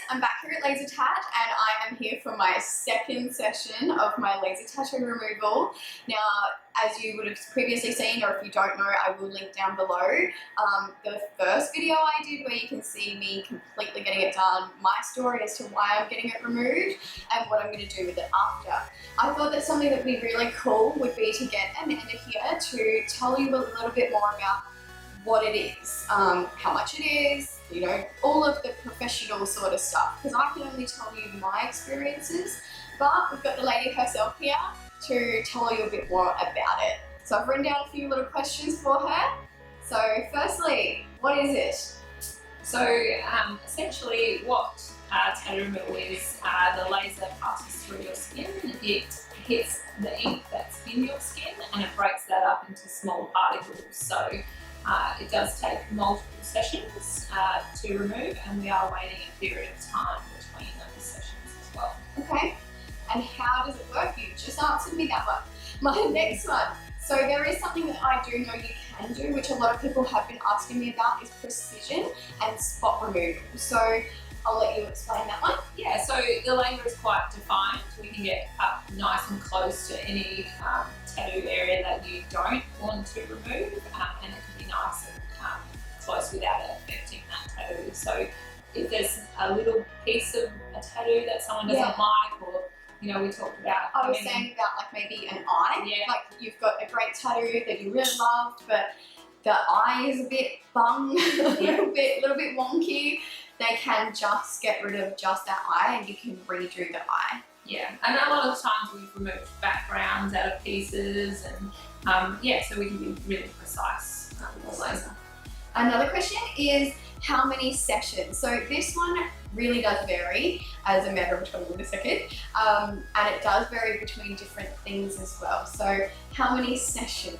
I'm back here at Laser Tat and I am here for my second session of my laser tattoo removal. Now, as you would have previously seen, or if you don't know, I will link down below the first video I did where you can see me completely getting it done, my story as to why I'm getting it removed and what I'm going to do with it after. I thought that something that would be really cool would be to get Amanda here to tell you a little bit more about what it is, how much it is, you know, all of the professional sort of stuff, because I can only tell you my experiences, but we've got the lady herself here to tell you a bit more about it. So I've written down a few little questions for her. So firstly, what is it? So essentially what tattoo removal is, the laser passes through your skin, it hits the ink that's in your skin and it breaks that up into small particles. So it does take multiple sessions to remove, and we are waiting a period of time between those sessions as well. Okay, and how does it work? You just answered me that one. My next one. So there is something that I do know you can do, which a lot of people have been asking me about, is precision and spot removal. So I'll let you explain that one. Yeah, so the laser is quite defined. We can get up nice and close to any tattoo area that you don't want to remove, and it can be nice and close without it affecting that tattoo. So if there's a little piece of a tattoo that someone doesn't like, or you know, we talked about. I was saying about like maybe an eye. Yeah. Like you've got a great tattoo that you really loved, but the eye is a bit bung, a little bit wonky. They can just get rid of just that eye and you can redo the eye. Yeah, and a lot of the times we've removed backgrounds out of pieces, and yeah, so we can be really precise with the laser. Another question is how many sessions? So this one really does vary, as Amanda will tell you in a second, and it does vary between different things as well. So how many sessions?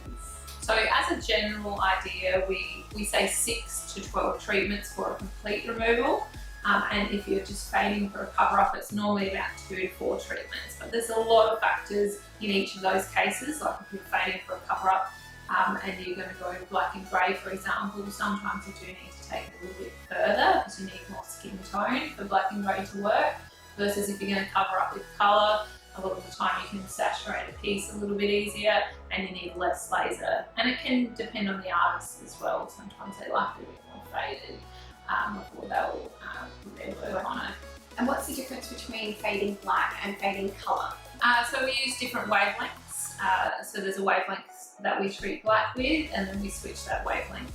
So as a general idea, we say 6 to 12 treatments for a complete removal. And if you're just fading for a cover-up, it's normally about 2 to 4 treatments. But there's a lot of factors in each of those cases, like if you're fading for a cover-up and you're going to go black and grey, for example, sometimes you do need to take it a little bit further because you need more skin tone for black and grey to work, versus if you're going to cover up with colour, a lot of the time you can saturate a piece a little bit easier and you need less laser. And it can depend on the artist as well. Sometimes they like a little bit more faded before they'll put their work on it. And what's the difference between fading black and fading colour? So we use different wavelengths. So there's a wavelength that we treat black with, and then we switch that wavelength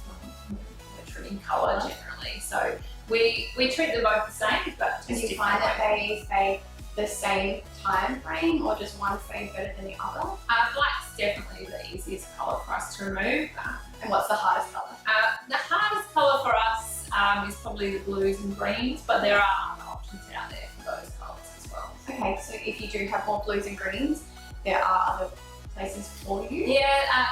when we're treating colour generally. So we treat them both the same, but just do you find that they fade the same time frame, or just one fade better than the other? Black's definitely the easiest colour for us to remove. And what's the hardest colour? The hardest colour for us is probably the blues and greens, but there are other options out there for those colours as well. Okay, so if you do have more blues and greens, there are other places for you? Yeah,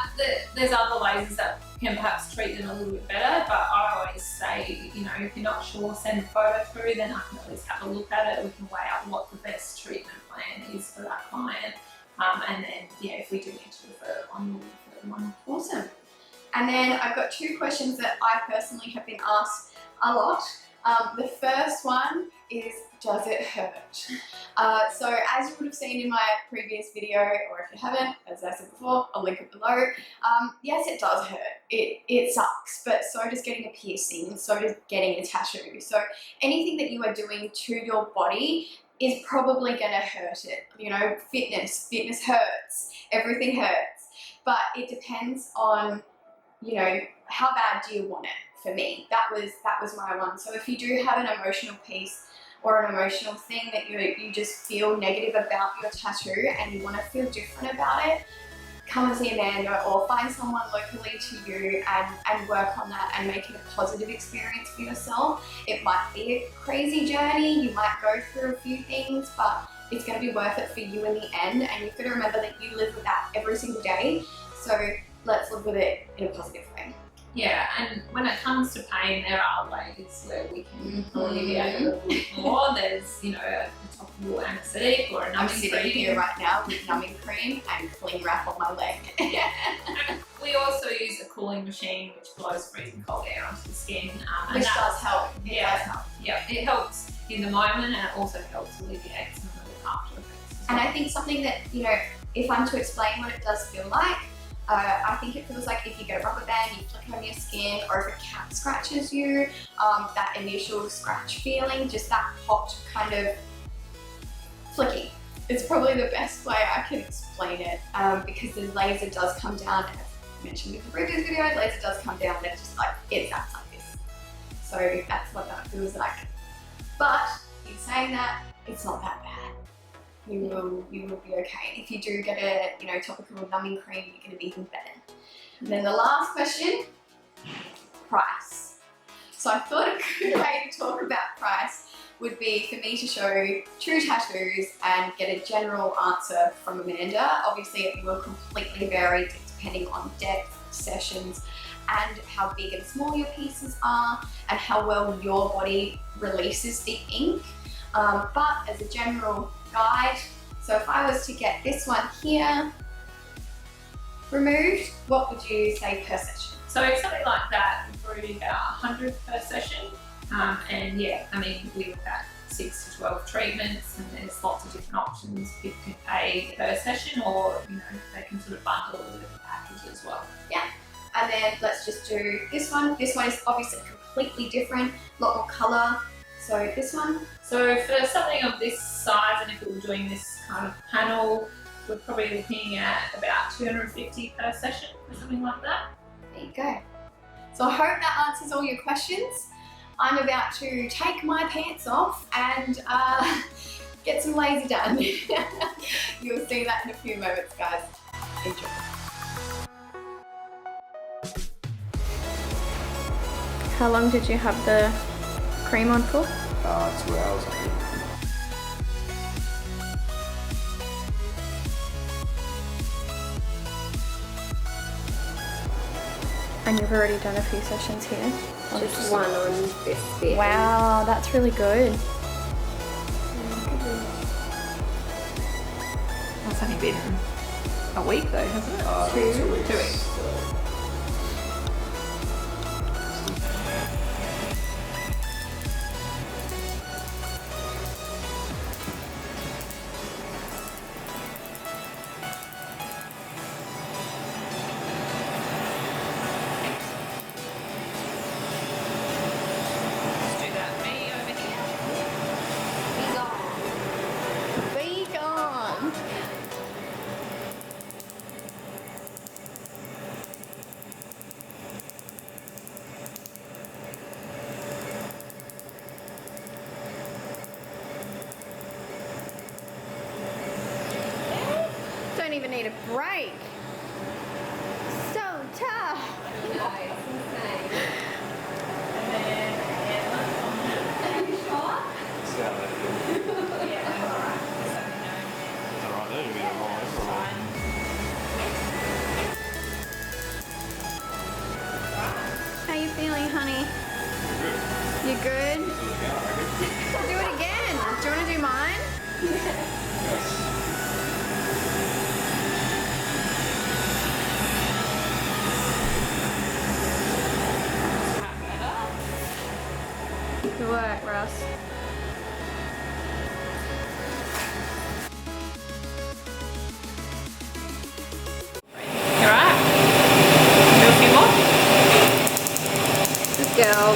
there's other lasers that can perhaps treat them a little bit better, but I always say, you know, if you're not sure, send a photo through, then I can at least have a look at it. We can weigh out what the best treatment plan is for that client. And then, yeah, if we do need to refer one, we'll refer one. Awesome. And then I've got 2 questions that I personally have been asked a lot. The first one is, does it hurt? So as you would have seen in my previous video, or if you haven't, as I said before, I'll link it below. Yes, it does hurt. It sucks, but so does getting a piercing, and so does getting a tattoo. So anything that you are doing to your body is probably going to hurt it. You know, fitness hurts. Everything hurts. But it depends on, you know, how bad do you want it? For me, that was my one. So if you do have an emotional piece or an emotional thing that you just feel negative about your tattoo and you want to feel different about it, come and see Amanda or find someone locally to you and work on that and make it a positive experience for yourself. It might be a crazy journey, you might go through a few things, but it's going to be worth it for you in the end, and you've got to remember that you live with that every single day, so let's live with it in a positive way. Yeah, and when it comes to pain, there are ways where we can alleviate it a little bit more. There's, you know, a topical anaesthetic or a numbing cream. I'm sitting here right now with numbing cream and cling wrap on my leg. Yeah. We also use a cooling machine which blows freezing cold air onto the skin. And Which that- does help. It Yeah. does help. Yeah, it helps in the moment and it also helps alleviate some of the after effects. And I think something that, you know, if I'm to explain what it does feel like, I think it feels like if you get a rubber band, you flick it on your skin, or if a cat scratches you, that initial scratch feeling, just that hot kind of flicking. It's probably the best way I can explain it, because the laser does come down, as I mentioned in the previous video, the laser does come down and it's just like, it acts like this. So that's what that feels like. But in saying that, it's not that bad. You will be okay. If you do get a, you know, topical numbing cream, you're going to be even better. And then the last question, price. So I thought a good way to talk about price would be for me to show true tattoos and get a general answer from Amanda. Obviously it will completely vary depending on depth, sessions, and how big and small your pieces are, and how well your body releases the ink. But as a general guide, so if I was to get this one here removed, what would you say per session? So something like that would probably be about 100 per session. And yeah, I mean, we look at 6 to 12 treatments and there's lots of different options. People can pay per session or, you know, they can sort of bundle it with a package as well. Yeah. And then let's just do this one. This one is obviously completely different, a lot more colour. So this one. So for something of this size, and if we were doing this kind of panel, we're probably looking at about 250 per session or something like that. There you go. So I hope that answers all your questions. I'm about to take my pants off and get some laser done. You'll see that in a few moments, guys. Enjoy. How long did you have the cream on for? 2 hours, I think. And you've already done a few sessions here? Just one on this bit. Wow, that's really good. That's only been a week though, hasn't it? 2 weeks. 2 weeks. Be gone. Don't even need a break. So tough. See how that feels. Alright, that'll be a long one. How you feeling, honey? You good? Do it again. Do you want to do mine? Good work, Russ. You alright? Do a few more? Good girl.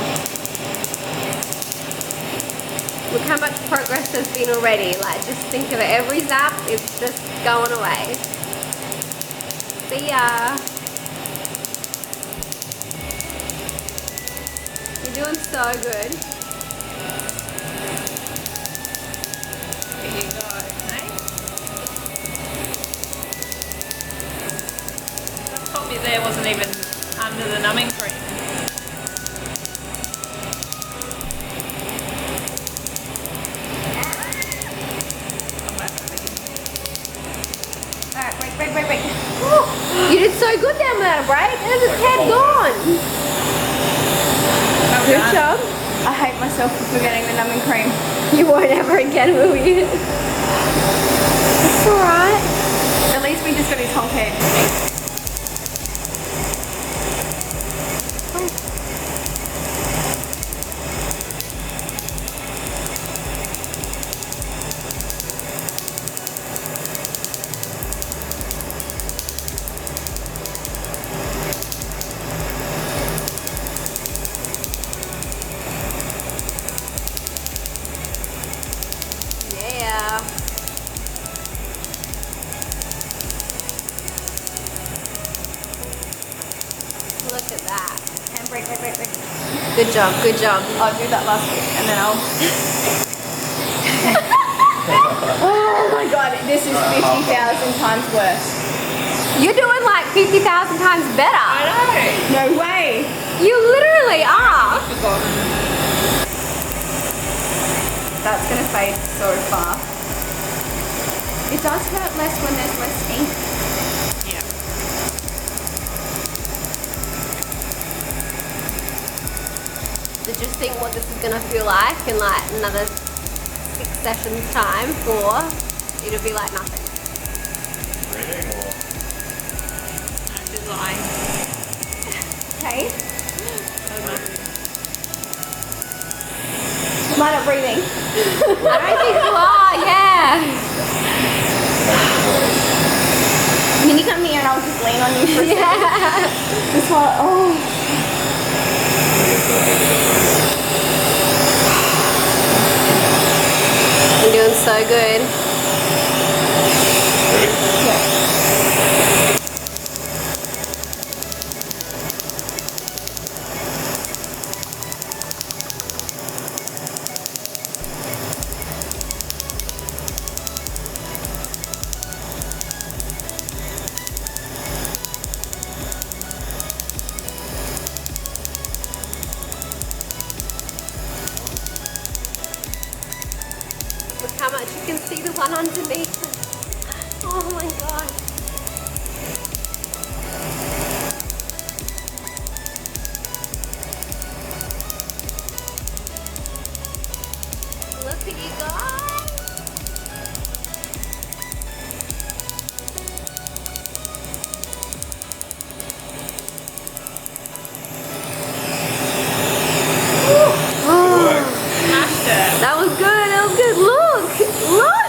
Look how much progress there's been already. Like, just think of it. Every zap is just going away. See ya. You're doing so good. Here you go, okay? That told me there wasn't even under the numbing cream. Come back over here. Alright, break. You did so good there without a break. There's his head gone. Well Good done. job. I hate myself for forgetting the numbing cream. You won't ever again, will you? It's alright. At least we just got his whole head. Good job, good job. I'll do that last week and then I'll... Oh my god, this is 50,000 times worse. You're doing like 50,000 times better. I know. No way. You literally are. That's gonna fade so fast. It does hurt less when there's less ink. Yeah. So just think what this is gonna feel like in like another 6 sessions time, or it'll be like nothing. Reading or? Design. Okay. Am I not breathing? I don't think you are, yeah. Can you come here and I'll just lean on you for a second? Yeah. Just while, oh. You're doing so good. Look how much you can see the one underneath. Oh my god. Look at you guys. Smashed it. That was good, that was good. Look! Look!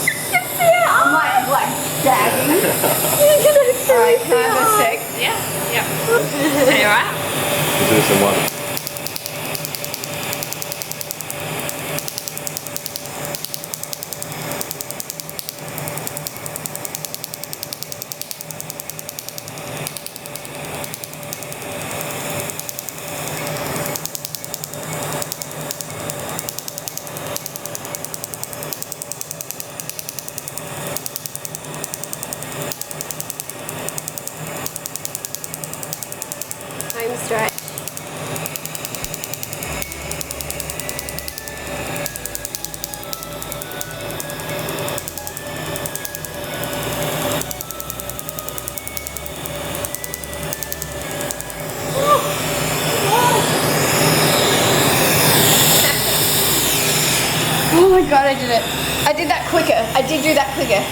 You can see it. I'm like gagging. You can actually Alright, see can I have a it. sec? Yeah. Yeah. Are you alright? We'll do this in one. Home stretch. Oh my god, I did it. I did that quicker. I did do that quicker.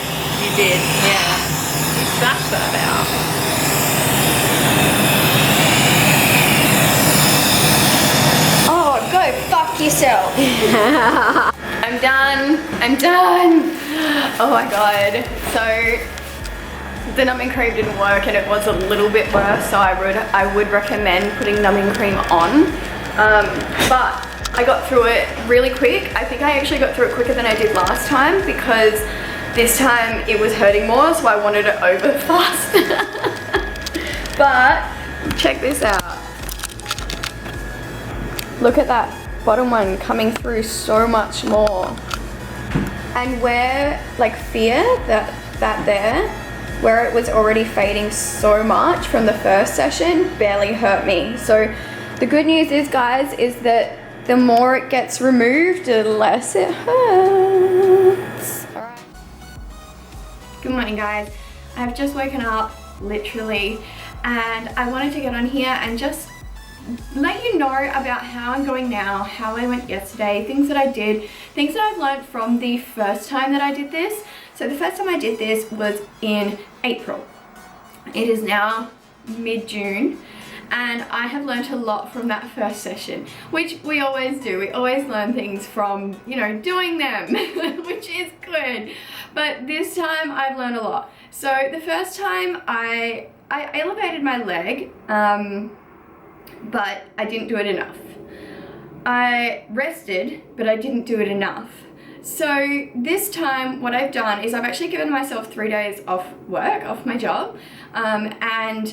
You did. Yeah. You smashed that out. Oh, go fuck yourself. I'm done. I'm done. Oh my god. So the numbing cream didn't work and it was a little bit worse, so I would recommend putting numbing cream on. But I got through it really quick. I think I actually got through it quicker than I did last time because this time it was hurting more, so I wanted it over fast. But check this out. Look at that bottom one coming through so much more. And where, like fear, that there, where it was already fading so much from the first session, barely hurt me. So the good news is, guys, is that the more it gets removed, the less it hurts. All right. Good morning, guys. I've just woken up, literally, and I wanted to get on here and just let you know about how I'm going now, how I went yesterday, things that I did, things that I've learned from the first time that I did this. So the first time I did this was in April. It is now mid-June, and I have learned a lot from that first session, which we always do. We always learn things from, you know, doing them, which is good. But this time I've learned a lot. So the first time I elevated my leg, but I didn't do it enough. I rested, but I didn't do it enough. So this time what I've done is I've actually given myself 3 days off work, off my job, and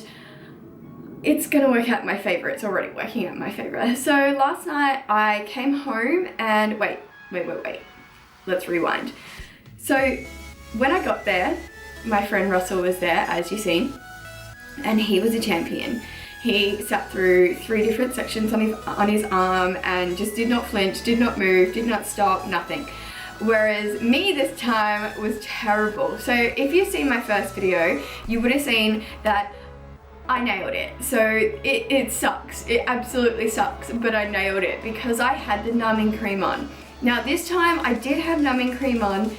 it's gonna work out in my favor. It's already working out in my favor. So last night I came home and wait. Let's rewind. So when I got there, my friend Russell was there, as you've seen, and he was a champion. He sat through 3 different sections on his arm and just did not flinch, did not move, did not stop, nothing. Whereas me this time was terrible. So if you've seen my first video, you would have seen that I nailed it. So it sucks, it absolutely sucks, but I nailed it because I had the numbing cream on. Now this time I did have numbing cream on,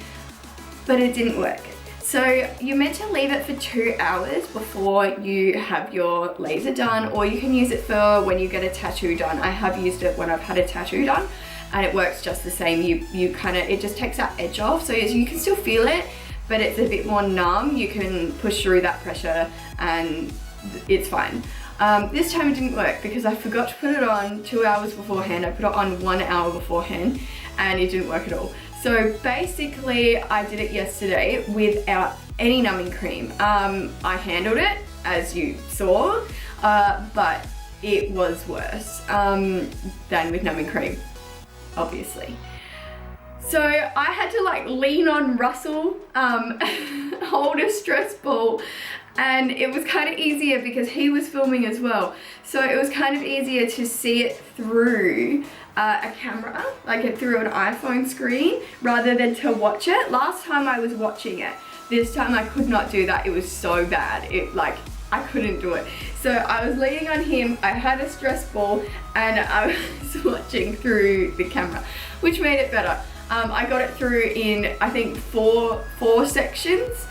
but it didn't work. So you're meant to leave it for 2 hours before you have your laser done, or you can use it for when you get a tattoo done. I have used it when I've had a tattoo done and it works just the same. It just takes that edge off, so you can still feel it, but it's a bit more numb. You can push through that pressure and it's fine. This time it didn't work because I forgot to put it on 2 hours beforehand. I put it on 1 hour beforehand and it didn't work at all. So basically I did it yesterday without any numbing cream. I handled it as you saw, but it was worse than with numbing cream, obviously. So I had to like lean on Russell, hold a stress ball, and it was kind of easier because he was filming as well. So it was kind of easier to see it through a camera, like through an iPhone screen, rather than to watch it. Last time I was watching it. This time I could not do that. It was so bad. I couldn't do it. So I was leaning on him, I had a stress ball, and I was watching through the camera, which made it better. I got it through in, I think, four sections.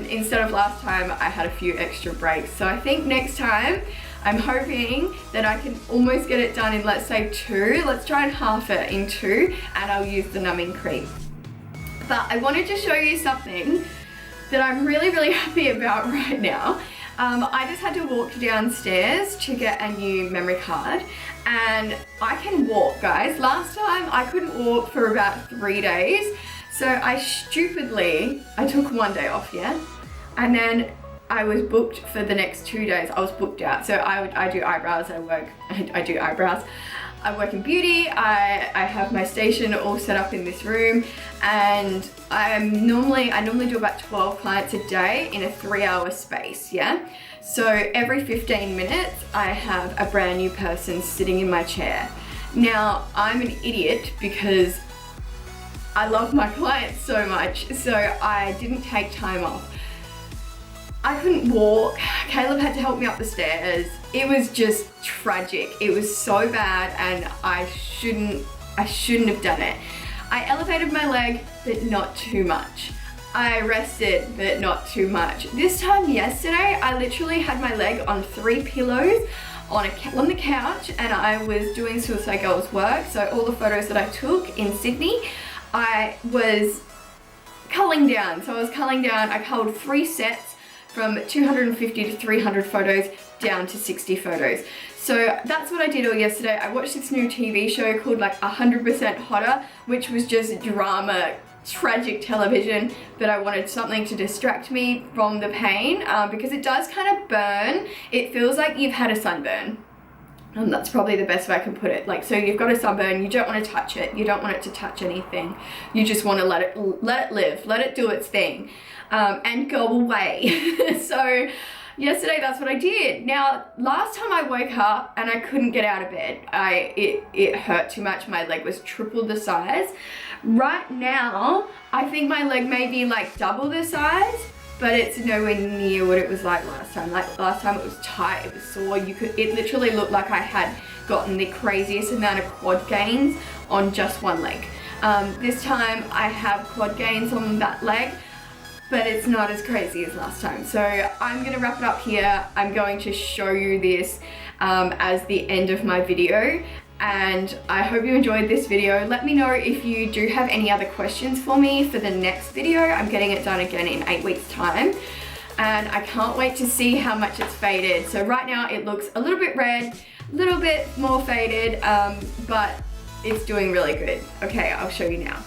Instead of last time, I had a few extra breaks. So I think next time, I'm hoping that I can almost get it done in, let's say 2. Let's try and half it in 2, and I'll use the numbing cream. But I wanted to show you something that I'm really, really happy about right now. I just had to walk downstairs to get a new memory card, and I can walk, guys. Last time I couldn't walk for about 3 days, so I took 1 day off, yeah? And then I was booked for the next 2 days. I was booked out. So I do eyebrows, I do eyebrows. I work in beauty, I have my station all set up in this room, and I normally do about 12 clients a day in a 3-hour space, yeah? So every 15 minutes, I have a brand new person sitting in my chair. Now, I'm an idiot because I love my clients so much, so I didn't take time off. I couldn't walk. Caleb had to help me up the stairs. It was just tragic. It was so bad, and I shouldn't have done it. I elevated my leg, but not too much. I rested, but not too much. This time yesterday, I literally had my leg on 3 pillows on the couch, and I was doing Suicide Girls work. So all the photos that I took in Sydney, I was culling down. So I was culling down. I culled 3 sets from 250 to 300 photos down to 60 photos. So that's what I did all yesterday. I watched this new TV show called like 100% Hotter, which was just drama, tragic television, but I wanted something to distract me from the pain because it does kind of burn. It feels like you've had a sunburn. And that's probably the best way I can put it. Like, so you've got a sunburn, you don't want to touch it, you don't want it to touch anything. You just want to let it live, let it do its thing, and go away. So yesterday, that's what I did. Now, last time I woke up and I couldn't get out of bed. It hurt too much. My leg was triple the size. Right now, I think my leg may be like double the size, but it's nowhere near what it was like last time. Like last time it was tight, it was sore. It literally looked like I had gotten the craziest amount of quad gains on just one leg. This time I have quad gains on that leg, but it's not as crazy as last time. So I'm gonna wrap it up here. I'm going to show you this as the end of my video. And I hope you enjoyed this video. Let me know if you do have any other questions for me for the next video. I'm getting it done again in 8 weeks time. And I can't wait to see how much it's faded. So right now it looks a little bit red, a little bit more faded, but it's doing really good. Okay, I'll show you now.